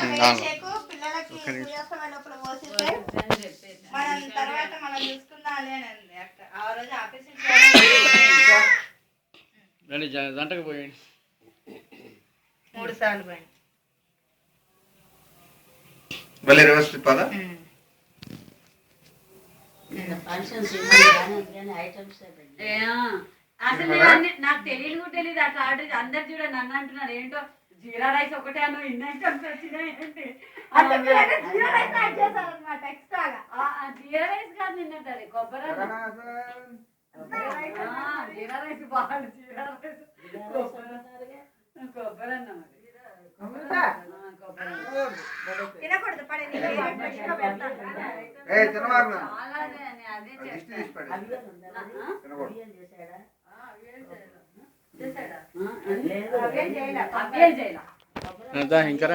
పిల్లలకి సూర్యాస్తమయం లోపల పోసేస్తే మనం తర్వాత మనం చూసుకుందాలి అని అంది అక్క. ఆ రోజు ఆఫీస్ గంటకు పోయండి 3 సార్లు పోయింది. భలే రివర్స్ పదా అసలు నాకు తెలియదు కూడా తెలియదు అట్లా ఆర్డర్ అందరు చూడండి నన్ను అంటున్నారు ఏంటో జీరా రైస్ ఒకటే అన్న ఇన్ని ఐటమ్స్ వచ్చినాయి ఏంటి జీరా రైస్ యాడ్ చేశారనమాట ఎక్స్ట్రాగా. జీరా రైస్ కాదు నిన్నది కొబ్బరి జీరా రైస్ బాగుంది. జీరా రైస్ కొబ్బరి అన్నం తినకూడదు పడే ఇంకా